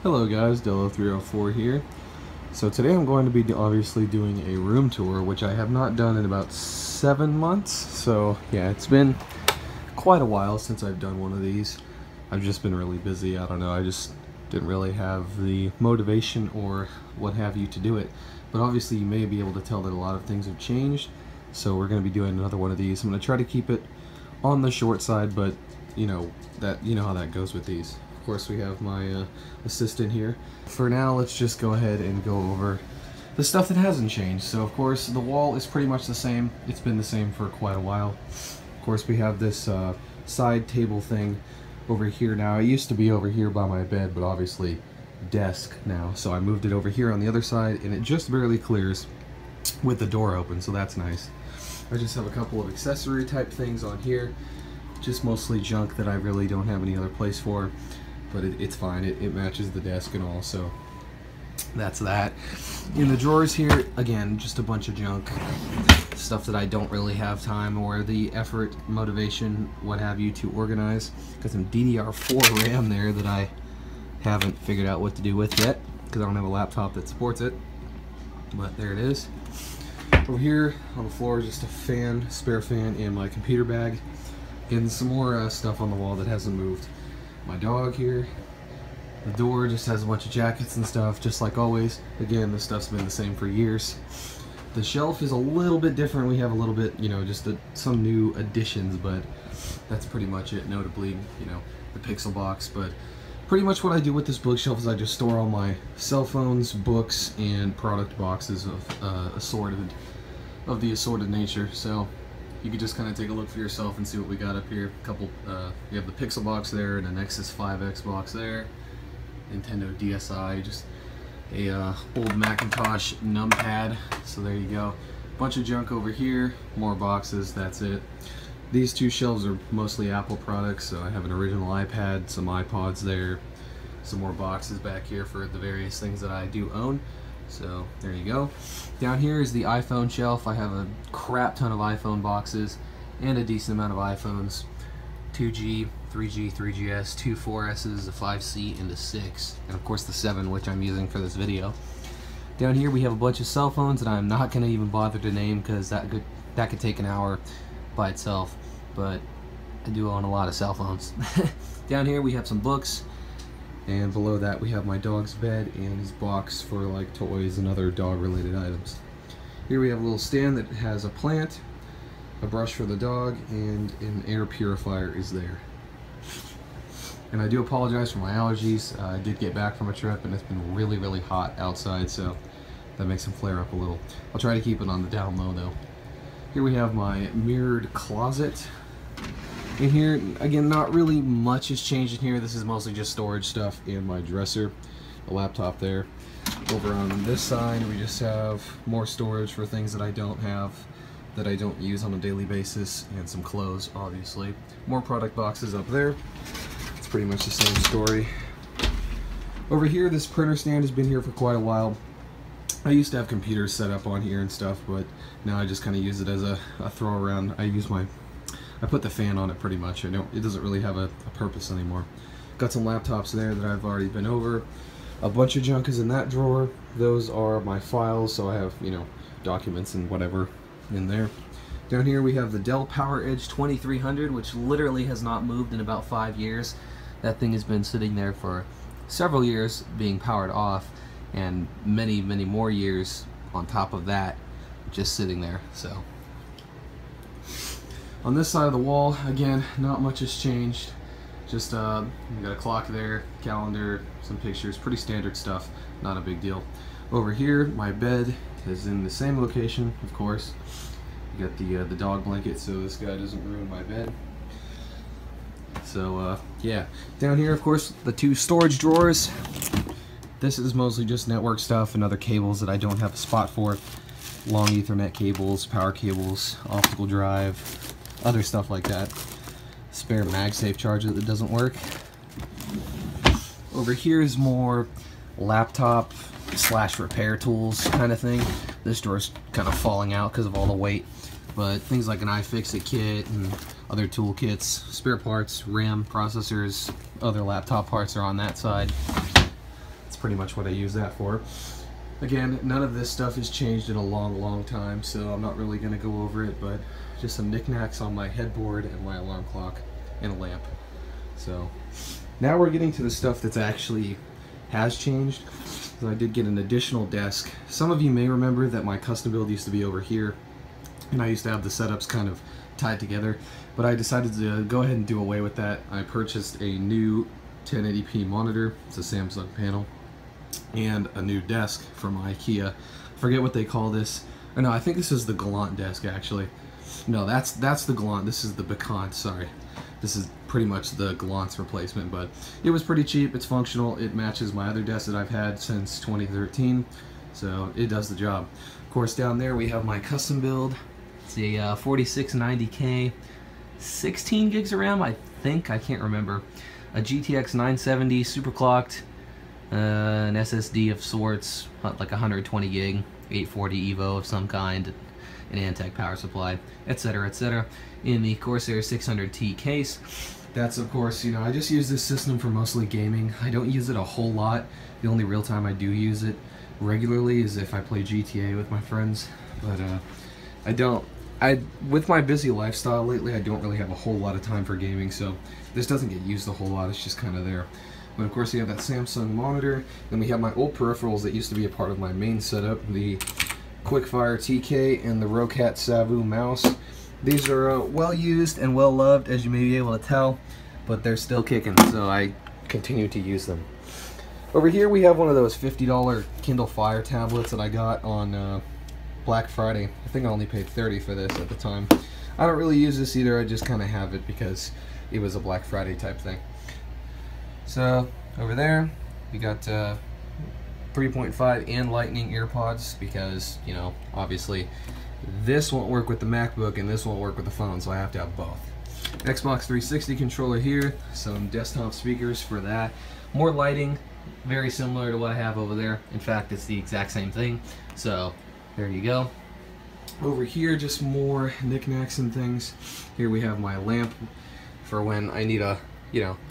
Hello guys, Dello304 here. So today I'm going to be obviously doing a room tour, which I have not done in about 7 months. So yeah, it's been quite a while since I've done one of these. I've just been really busy. I don't know, I just didn't really have the motivation or what have you to do it. But obviously you may be able to tell that a lot of things have changed. So we're going to be doing another one of these. I'm going to try to keep it on the short side, but you know how that goes with these. Of course, we have my assistant here. For now, let's just go ahead and go over the stuff that hasn't changed. So of course, the wall is pretty much the same. It's been the same for quite a while. Of course, we have this side table thing over here now. It used to be over here by my bed, but obviously desk now. So I moved it over here on the other side, and it just barely clears with the door open, so that's nice. I just have a couple of accessory type things on here. Just mostly junk that I really don't have any other place for. But it's fine, it matches the desk and all, so that's that. In the drawers here, again, just a bunch of junk. Stuff that I don't really have time or the effort, motivation, what have you, to organize. Got some DDR4 RAM there that I haven't figured out what to do with yet, because I don't have a laptop that supports it. But there it is. Over here on the floor is just a fan, spare fan, and my computer bag. And some more stuff on the wall that hasn't moved. My dog here. The door just has a bunch of jackets and stuff, just like always. Again, this stuff's been the same for years. The shelf is a little bit different. We have a little bit, you know, just some new additions, but that's pretty much it. Notably, you know, the Pixel box. But pretty much what I do with this bookshelf is I just store all my cell phones, books, and product boxes of the assorted nature. So you could just kind of take a look for yourself and see what we got up here. We have the Pixel box there and a Nexus 5 Xbox there. Nintendo DSi, just a old Macintosh numpad. So there you go. Bunch of junk over here, more boxes, that's it. These two shelves are mostly Apple products, so I have an original iPad, some iPods there, some more boxes back here for the various things that I do own. So there you go. Down here is the iPhone shelf. I have a crap ton of iPhone boxes and a decent amount of iPhones. 2G, 3G, 3GS, two 4Ss, a 5C, and a 6. And of course the 7, which I'm using for this video. Down here we have a bunch of cell phones that I'm not going to even bother to name because that could take an hour by itself. But I do own a lot of cell phones. Down here we have some books. And below that we have my dog's bed and his box for like toys and other dog related items. Here we have a little stand that has a plant, a brush for the dog, and an air purifier is there. And I do apologize for my allergies. I did get back from a trip and it's been really, really hot outside, so that makes them flare up a little. I'll try to keep it on the down low though. Here we have my mirrored closet. In here, again, not really much has changed in here. This is mostly just storage stuff in my dresser. A laptop there. Over on this side, we just have more storage for things that I don't have, that I don't use on a daily basis, and some clothes, obviously. More product boxes up there. It's pretty much the same story. Over here, this printer stand has been here for quite a while. I used to have computers set up on here and stuff, but now I just kind of use it as a throw around. I put the fan on it pretty much. It doesn't really have a purpose anymore. Got some laptops there that I've already been over. A bunch of junk is in that drawer. Those are my files, so I have, you know, documents and whatever in there. Down here we have the Dell PowerEdge 2300, which literally has not moved in about 5 years. That thing has been sitting there for several years being powered off, and many, many more years on top of that just sitting there. So on this side of the wall, again, not much has changed. Just we got a clock there, calendar, some pictures, pretty standard stuff, not a big deal. Over here, my bed is in the same location, of course. You got the dog blanket so this guy doesn't ruin my bed. So yeah, down here, of course, the two storage drawers. This is mostly just network stuff and other cables that I don't have a spot for. Long Ethernet cables, power cables, optical drive, other stuff like that. Spare MagSafe charger that doesn't work. Over here is more laptop / repair tools kind of thing. This drawer's kind of falling out because of all the weight, but things like an iFixit kit and other tool kits, spare parts, RAM, processors, other laptop parts are on that side. pretty much what I use that for. Again, none of this stuff has changed in a long time, so I'm not really going to go over it, but just some knickknacks on my headboard and my alarm clock and a lamp. So now we're getting to the stuff that's actually has changed. So I did get an additional desk. Some of you may remember that my custom build used to be over here, and I used to have the setups kind of tied together, but I decided to go ahead and do away with that. I purchased a new 1080p monitor, it's a Samsung panel, and a new desk from IKEA. I forget what they call this. Oh, no, I think this is the Galant desk actually. No, that's the Galant. This is the Bacant, sorry. This is pretty much the Galant's replacement, but it was pretty cheap. It's functional. It matches my other desk that I've had since 2013, so it does the job. Of course, down there we have my custom build. It's a 4690K, 16 gigs of RAM, I think. I can't remember. A GTX 970 super clocked, an SSD of sorts, like 120 gig, 840 Evo of some kind, an Antec power supply, etc., etc. in the Corsair 600T case. That's, of course, you know, I just use this system for mostly gaming. I don't use it a whole lot. The only real time I do use it regularly is if I play GTA with my friends, but with my busy lifestyle lately, I don't really have a whole lot of time for gaming, so this doesn't get used a whole lot. It's just kind of there. But of course, you have that Samsung monitor. Then we have my old peripherals that used to be a part of my main setup, the Quickfire TK and the Roccat Savu mouse. These are well used and well loved, as you may be able to tell, but they're still kicking, so I continue to use them. Over here we have one of those $50 Kindle Fire tablets that I got on Black Friday. I think I only paid $30 for this at the time. I don't really use this either, I just kind of have it because it was a Black Friday type thing. So over there we got 3.5 and Lightning earpods because, you know, obviously this won't work with the MacBook and this won't work with the phone, so I have to have both. Xbox 360 controller here, some desktop speakers for that. More lighting, very similar to what I have over there. In fact, it's the exact same thing. So there you go. Over here, just more knickknacks and things. Here we have my lamp for when I need a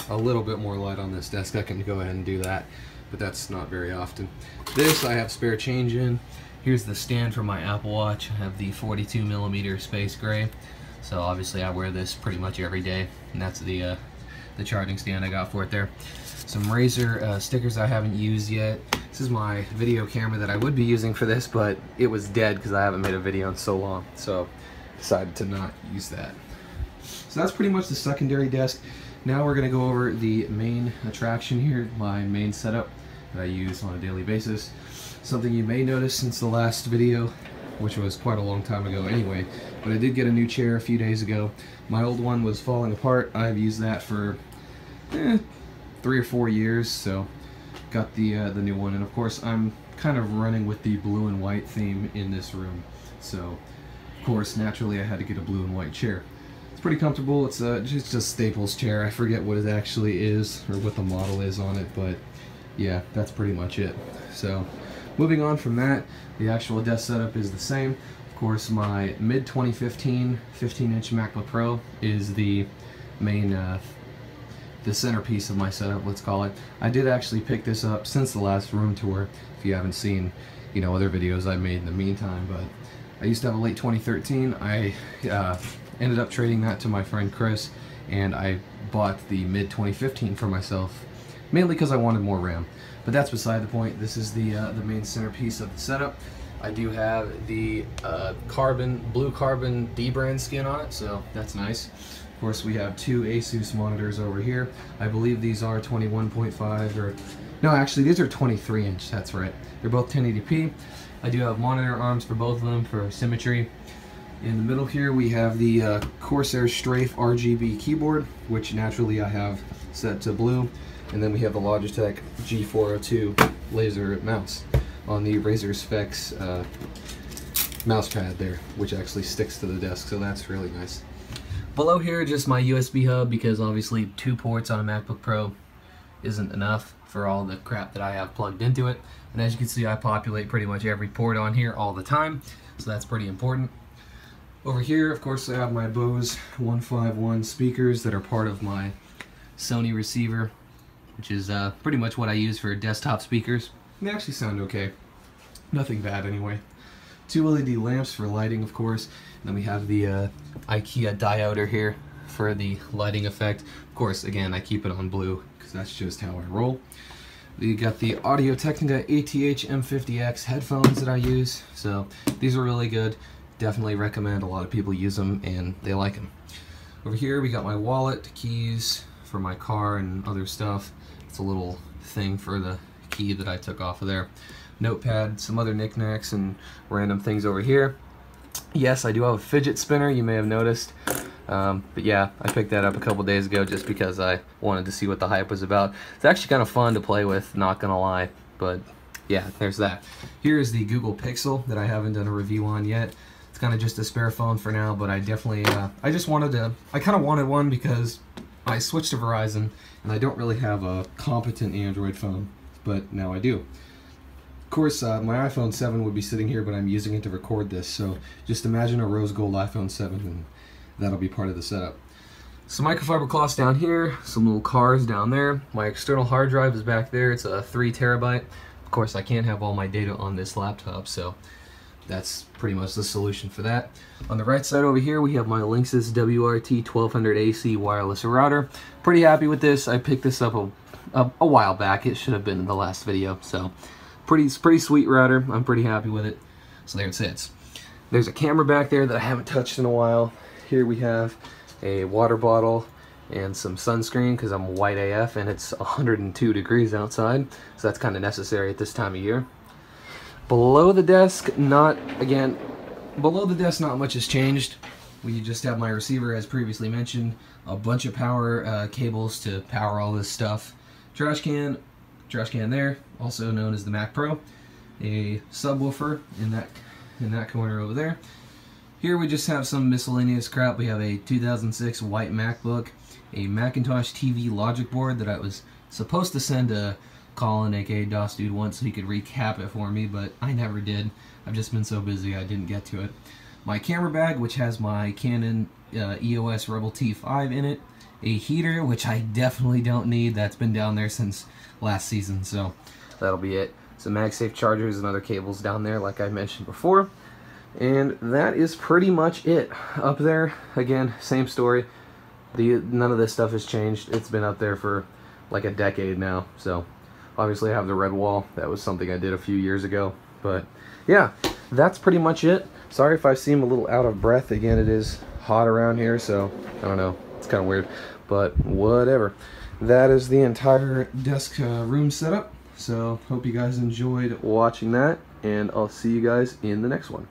little bit more light on this desk. I can go ahead and do that, but that's not very often. This I have spare change in. Here's the stand for my Apple Watch. I have the 42mm space gray, so obviously I wear this pretty much every day, and that's the charging stand I got for it there. Some Razer stickers I haven't used yet. This is my video camera that I would be using for this, but it was dead because I haven't made a video in so long, so decided to not use that. So that's pretty much the secondary desk. Now we're going to go over the main attraction here, my main setup that I use on a daily basis. Something you may notice since the last video, which was quite a long time ago anyway, but I did get a new chair a few days ago. My old one was falling apart. I've used that for 3 or 4 years, so got the new one. And of course I'm kind of running with the blue and white theme in this room, so of course naturally I had to get a blue and white chair. It's pretty comfortable. It's just a Staples chair. I forget what it actually is or what the model is on it, but yeah, that's pretty much it. So moving on from that, the actual desk setup is the same. Of course, my mid-2015 15-inch MacBook Pro is the main, the centerpiece of my setup, let's call it. I did actually pick this up since the last room tour, if you haven't seen, you know, other videos I made in the meantime, but I used to have a late 2013. I ended up trading that to my friend Chris, and I bought the mid-2015 for myself, mainly because I wanted more RAM. But that's beside the point. This is the main centerpiece of the setup. I do have the blue carbon D-brand skin on it, so that's nice. Of course, we have 2 Asus monitors over here. I believe these are 21.5 or no, actually these are 23-inch. That's right. They're both 1080p. I do have monitor arms for both of them for symmetry. In the middle here we have the Corsair Strafe RGB keyboard, which naturally I have set to blue. And then we have the Logitech G402 laser mouse on the Razer Specs mouse pad there, which actually sticks to the desk, so that's really nice. Below here, just my USB hub, because obviously 2 ports on a MacBook Pro isn't enough for all the crap that I have plugged into it. And as you can see, I populate pretty much every port on here all the time, so that's pretty important. Over here, of course, I have my Bose 151 speakers that are part of my Sony receiver. which is pretty much what I use for desktop speakers. They actually sound okay. Nothing bad anyway. 2 LED lamps for lighting, of course. And then we have the IKEA dioder here for the lighting effect. Of course, again, I keep it on blue because that's just how I roll. We got the Audio-Technica ATH M50X headphones that I use. So these are really good. Definitely recommend. A lot of people use them and they like them. Over here we got my wallet, keys for my car and other stuff. It's a little thing for the key that I took off of there. Notepad, some other knickknacks and random things over here. Yes, I do have a fidget spinner, you may have noticed. But yeah, I picked that up a couple days ago just because I wanted to see what the hype was about. It's actually kind of fun to play with, not gonna lie. But yeah, there's that. Here's the Google Pixel that I haven't done a review on yet. It's kind of just a spare phone for now, but I definitely, I kind of wanted one because I switched to Verizon and I don't really have a competent Android phone, but now I do. Of course, my iPhone 7 would be sitting here, but I'm using it to record this, so just imagine a rose gold iPhone 7 and that'll be part of the setup. Some microfiber cloths down here, some little cars down there. My external hard drive is back there. It's a 3 terabyte. Of course, I can't have all my data on this laptop, so that's pretty much the solution for that. On the right side over here, we have my Linksys WRT1200AC wireless router. Pretty happy with this. I picked this up a while back. It should have been in the last video, so pretty sweet router. I'm pretty happy with it. So there it sits. There's a camera back there that I haven't touched in a while. Here we have a water bottle and some sunscreen because I'm white AF and it's 102 degrees outside, so that's kind of necessary at this time of year. Below the desk, not much has changed. We just have my receiver, as previously mentioned, a bunch of power cables to power all this stuff. Trash can there, also known as the Mac Pro. A subwoofer in that corner over there. Here we just have some miscellaneous crap. We have a 2006 white MacBook, a Macintosh TV logic board that I was supposed to send to Colin, aka DOS Dude, once so he could recap it for me, but I never did. I've just been so busy I didn't get to it. My camera bag, which has my Canon EOS Rebel T5 in it. A heater, which I definitely don't need. That's been down there since last season, so that'll be it. Some MagSafe chargers and other cables down there, like I mentioned before. And that is pretty much it. Up there, again, same story. None of this stuff has changed. It's been up there for like a decade now, so obviously I have the red wall. That was something I did a few years ago. But yeah, that's pretty much it. Sorry if I seem a little out of breath. Again, it is hot around here, so I don't know. It's kind of weird, but whatever. That is the entire desk room setup. So hope you guys enjoyed watching that, and I'll see you guys in the next one.